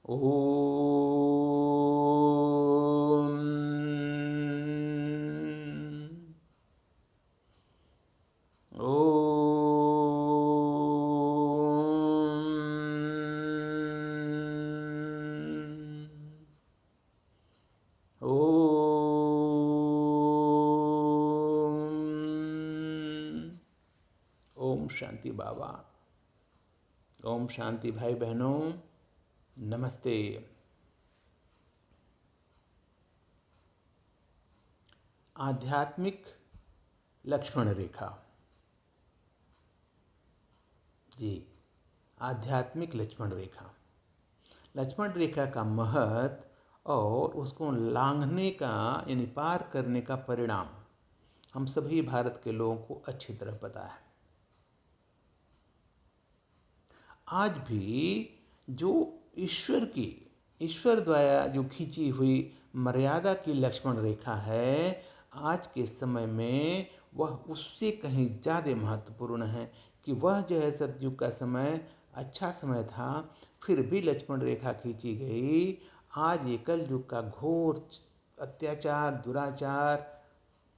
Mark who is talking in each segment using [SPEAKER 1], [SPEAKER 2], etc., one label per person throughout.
[SPEAKER 1] ओम ओम शांति बाबा। ओम शांति भाई बहनों, नमस्ते। आध्यात्मिक लक्ष्मण रेखा। जी, आध्यात्मिक लक्ष्मण रेखा। लक्ष्मण रेखा का महत्व और उसको लांघने का यानी पार करने का परिणाम हम सभी भारत के लोगों को अच्छी तरह पता है। आज भी जो ईश्वर द्वारा जो खींची हुई मर्यादा की लक्ष्मण रेखा है, आज के समय में वह उससे कहीं ज़्यादा महत्वपूर्ण है कि वह जो है सतयुग का समय अच्छा समय था, फिर भी लक्ष्मण रेखा खींची गई। आज ये कलयुग का घोर अत्याचार, दुराचार,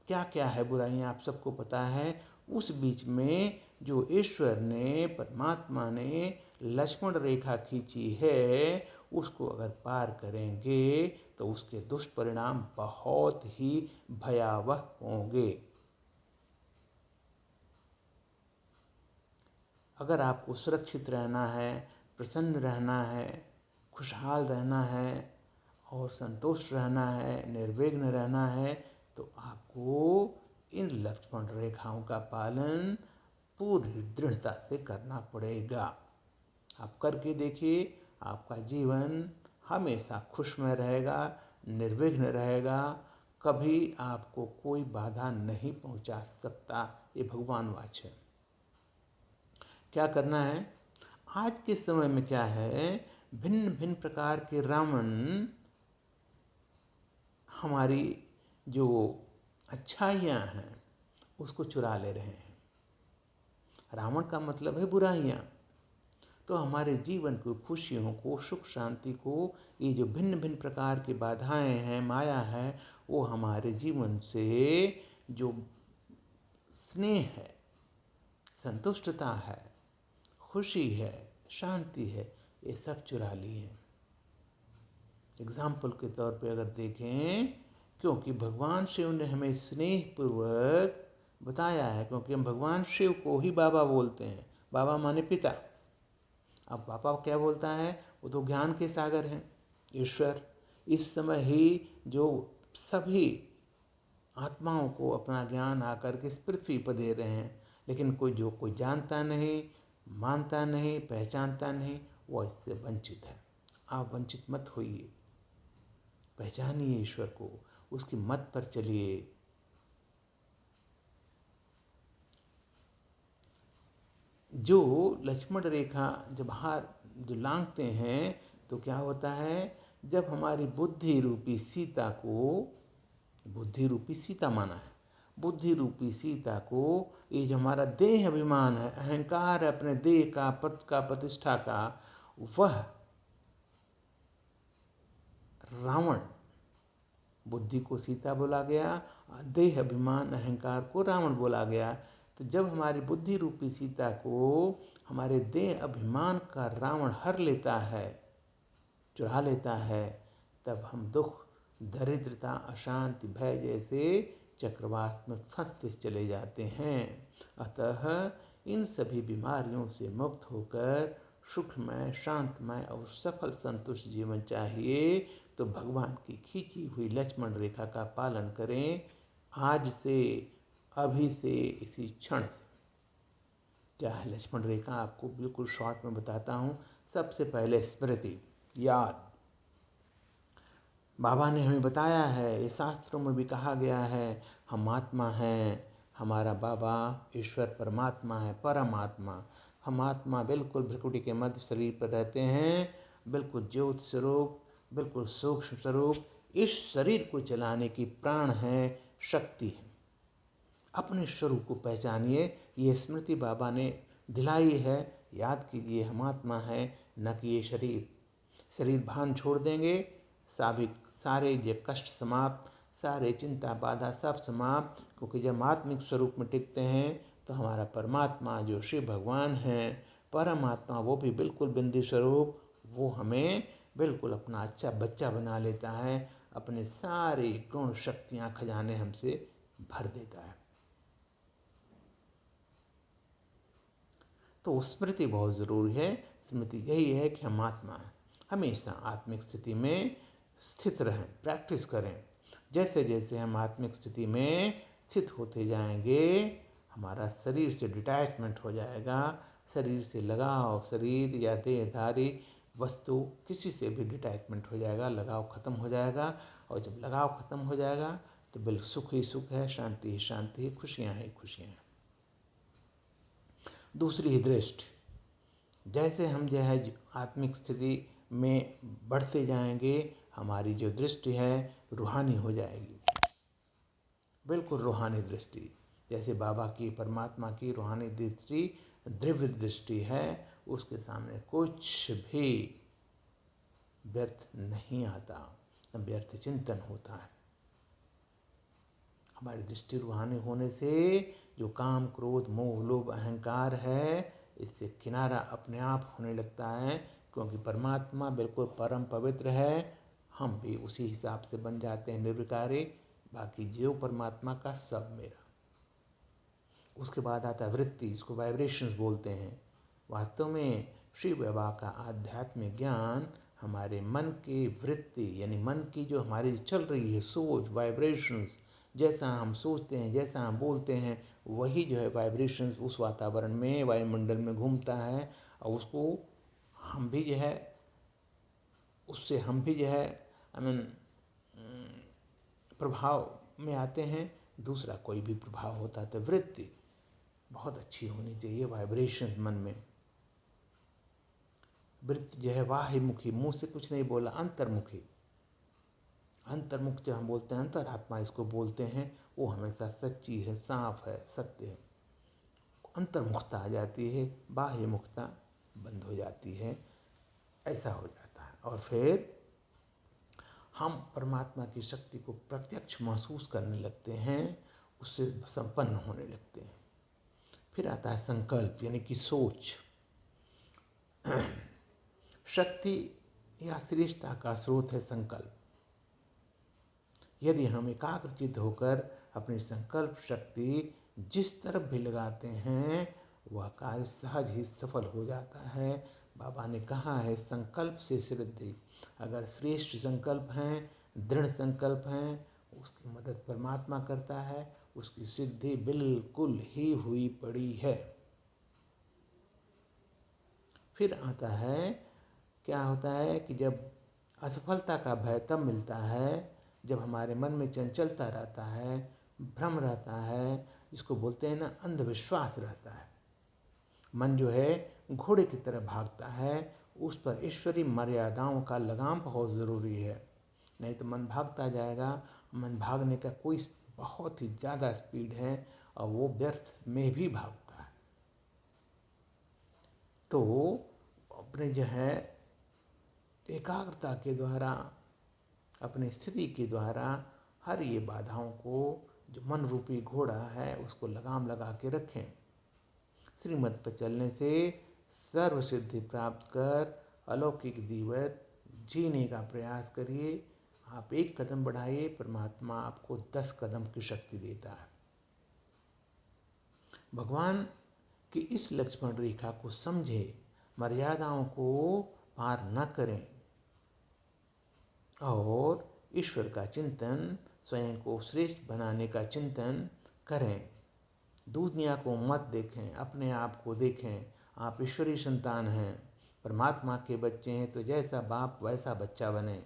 [SPEAKER 1] क्या क्या है बुराइयाँ आप सबको पता है। उस बीच में जो ईश्वर ने, परमात्मा ने लक्ष्मण रेखा खींची है, उसको अगर पार करेंगे तो उसके दुष्परिणाम बहुत ही भयावह होंगे। अगर आपको सुरक्षित रहना है, प्रसन्न रहना है, खुशहाल रहना है और संतुष्ट रहना है, निर्विघ्न रहना है, तो आपको इन लक्ष्मण रेखाओं का पालन पूरी दृढ़ता से करना पड़ेगा। आप करके देखिए, आपका जीवन हमेशा खुशमय रहेगा, निर्विघ्न रहेगा, कभी आपको कोई बाधा नहीं पहुंचा सकता। ये भगवान वाच है। क्या करना है? आज के समय में क्या है, भिन्न भिन्न प्रकार के रावण हमारी जो अच्छाइयाँ हैं उसको चुरा ले रहे हैं। रावण का मतलब है बुराइयाँ। तो हमारे जीवन को, खुशियों को, सुख शांति को, ये जो भिन्न भिन्न प्रकार की बाधाएं हैं, माया है, वो हमारे जीवन से जो स्नेह है, संतुष्टता है, खुशी है, शांति है, ये सब चुरा ली है। एग्जाम्पल के तौर पे अगर देखें, क्योंकि भगवान शिव ने हमें स्नेह पूर्वक बताया है, क्योंकि हम भगवान शिव को ही बाबा बोलते हैं। बाबा माने पिता। अब पापा क्या बोलता है? वो तो ज्ञान के सागर हैं, ईश्वर। इस समय ही जो सभी आत्माओं को अपना ज्ञान आकर के इस पृथ्वी पर दे रहे हैं, लेकिन कोई जानता नहीं, मानता नहीं, पहचानता नहीं, वो इससे वंचित है। आप वंचित मत होइए, पहचानिए ईश्वर को, उसकी मत पर चलिए। जो लक्ष्मण रेखा जब जो लांघते हैं तो क्या होता है, जब हमारी बुद्धि रूपी सीता को, बुद्धि रूपी सीता माना है, बुद्धि रूपी सीता को, ये जो हमारा देह अभिमान है, अहंकार है अपने देह का, पद का, प्रतिष्ठा का, वह रावण, बुद्धि को सीता बोला गया, देह अभिमान अहंकार को रावण बोला गया। तो जब हमारी बुद्धि रूपी सीता को हमारे देह अभिमान का रावण हर लेता है, चुरा लेता है, तब हम दुख, दरिद्रता, अशांति, भय जैसे चक्रवात में फंसते चले जाते हैं। अतः इन सभी बीमारियों से मुक्त होकर सुखमय, शांतमय और सफल संतुष्ट जीवन चाहिए तो भगवान की खींची हुई लक्ष्मण रेखा का पालन करें। आज से, अभी से, इसी क्षण से। क्या है लक्ष्मण रेखा? आपको बिल्कुल शॉर्ट में बताता हूँ। सबसे पहले स्मृति, याद। बाबा ने हमें बताया है, ये शास्त्रों में भी कहा गया है, हम आत्मा हैं, हमारा बाबा ईश्वर परमात्मा है, परमात्मा। हम आत्मा बिल्कुल भ्रिकुटी के मध्य शरीर पर रहते हैं, बिल्कुल ज्योत स्वरूप, बिल्कुल सूक्ष्म स्वरूप। इस शरीर को चलाने की प्राण है, शक्ति है। अपने स्वरूप को पहचानिए, ये स्मृति बाबा ने दिलाई है। याद कीजिए, हम आत्मा है, न कि ये शरीर। शरीर भान छोड़ देंगे, सारे ये कष्ट समाप्त, सारे चिंता बाधा सब समाप्त, क्योंकि जब आत्मिक स्वरूप में टिकते हैं तो हमारा परमात्मा जो श्री भगवान हैं, परमात्मा, वो भी बिल्कुल बिंदु स्वरूप, वो हमें बिल्कुल अपना अच्छा बच्चा बना लेता है, अपने सारे गुण शक्तियाँ खजाने हमसे भर देता है। तो स्मृति बहुत ज़रूरी है। स्मृति यही है कि हम आत्मा हैं, हमेशा आत्मिक स्थिति में स्थित रहें, प्रैक्टिस करें। जैसे जैसे हम आत्मिक स्थिति में स्थित होते जाएंगे, हमारा शरीर से डिटैचमेंट हो जाएगा, शरीर से लगाव, शरीर या देहधारी वस्तु किसी से भी डिटैचमेंट हो जाएगा, लगाव खत्म हो जाएगा। और जब लगाव खत्म हो जाएगा तो बिल्कुल सुख ही सुख है, शांति ही शांति है, खुशियाँ ही खुशियाँ हैं। दूसरी दृष्टि, जैसे हम जो है आत्मिक स्थिति में बढ़ते जाएंगे, हमारी जो दृष्टि है रूहानी हो जाएगी, बिल्कुल रूहानी दृष्टि। जैसे बाबा की, परमात्मा की रूहानी दृष्टि दिव्य दृष्टि है, उसके सामने कुछ भी व्यर्थ नहीं आता, न व्यर्थ चिंतन होता है। हमारी दृष्टि रूहानी होने से जो काम, क्रोध, मोह, लोभ, अहंकार है, इससे किनारा अपने आप होने लगता है, क्योंकि परमात्मा बिल्कुल परम पवित्र है। हम भी उसी हिसाब से बन जाते हैं निर्विकारी, बाकी जो परमात्मा का सब मेरा। उसके बाद आता है वृत्ति, इसको वाइब्रेशंस बोलते हैं। वास्तव में श्री बाबा का आध्यात्मिक ज्ञान हमारे मन की वृत्ति, यानी मन की जो हमारी चल रही है सोच, वाइब्रेशंस, जैसा हम सोचते हैं, जैसा हम बोलते हैं, वही जो है वाइब्रेशंस उस वातावरण में, वायुमंडल में घूमता है, और उसको हम भी जो है, उससे हम भी जो है प्रभाव में आते हैं। दूसरा कोई भी प्रभाव होता है तो वृत्ति बहुत अच्छी होनी चाहिए, वाइब्रेशन मन में। वृत्ति जो है बाह्यमुखी, मुंह से कुछ नहीं बोला, अंतर्मुखी। अंतर्मुख जो हम बोलते हैं, अंतरात्मा इसको बोलते हैं, वो हमेशा सच्ची है, साफ है, सत्य है। अंतर्मुखता आ जाती है, बाह्यमुखता बंद हो जाती है, ऐसा हो जाता है। और फिर हम परमात्मा की शक्ति को प्रत्यक्ष महसूस करने लगते हैं, उससे संपन्न होने लगते हैं। फिर आता है संकल्प, यानी कि सोच। शक्ति या श्रेष्ठता का स्रोत है संकल्प। यदि हम एकाग्रचित होकर अपनी संकल्प शक्ति जिस तरफ भी लगाते हैं, वह कार्य सहज ही सफल हो जाता है। बाबा ने कहा है, संकल्प से सिद्धि। अगर श्रेष्ठ संकल्प हैं, दृढ़ संकल्प हैं, उसकी मदद परमात्मा करता है, उसकी सिद्धि बिल्कुल ही हुई पड़ी है। फिर आता है, क्या होता है कि जब असफलता का भय तब मिलता है जब हमारे मन में चंचलता रहता है, भ्रम रहता है, जिसको बोलते हैं ना अंधविश्वास रहता है। मन जो है घोड़े की तरह भागता है, उस पर ईश्वरीय मर्यादाओं का लगाम बहुत ज़रूरी है, नहीं तो मन भागता जाएगा। मन भागने का कोई बहुत ही ज़्यादा स्पीड है और वो व्यर्थ में भी भागता है। तो अपने जो है एकाग्रता के द्वारा, अपनी स्थिति के द्वारा हर ये बाधाओं को, जो मन रूपी घोड़ा है, उसको लगाम लगा के रखें। श्रीमत पर चलने से सर्व सिद्धि प्राप्त कर अलौकिक जीवन जीने का प्रयास करिए। आप एक कदम बढ़ाइए, परमात्मा आपको 10 कदम की शक्ति देता है। भगवान की इस लक्ष्मण रेखा को समझे, मर्यादाओं को पार न करें और ईश्वर का चिंतन, स्वयं को श्रेष्ठ बनाने का चिंतन करें। दुनिया को मत देखें, अपने आप को देखें। आप ईश्वरीय संतान हैं, परमात्मा के बच्चे हैं, तो जैसा बाप वैसा बच्चा बने।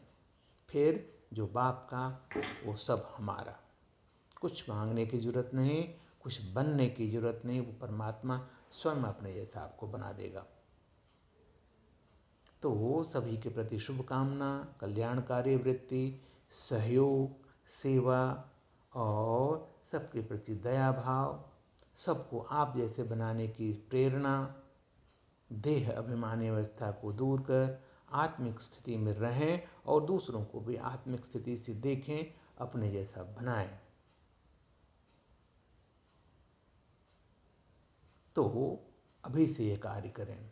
[SPEAKER 1] फिर जो बाप का वो सब हमारा। कुछ मांगने की ज़रूरत नहीं, कुछ बनने की ज़रूरत नहीं, वो परमात्मा स्वयं अपने जैसा आपको बना देगा। तो वो सभी के प्रति शुभकामना, कल्याणकारी वृत्ति, सहयोग, सेवा और सबके प्रति दया भाव, सबको आप जैसे बनाने की प्रेरणा, देह अभिमानी अवस्था को दूर कर आत्मिक स्थिति में रहें और दूसरों को भी आत्मिक स्थिति से देखें, अपने जैसा बनाएं। तो अभी से ये कार्य करें।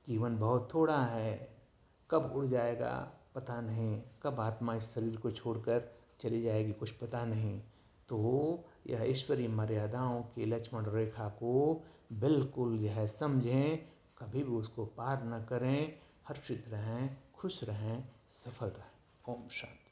[SPEAKER 1] जीवन बहुत थोड़ा है, कब उड़ जाएगा पता नहीं, कब आत्मा इस शरीर को छोड़कर चली जाएगी कुछ पता नहीं। तो यह ईश्वरीय मर्यादाओं की लक्ष्मण रेखा को बिल्कुल यह समझें, कभी भी उसको पार न करें। हर्षित रहें, खुश रहें, सफल रहें। ओम शांति।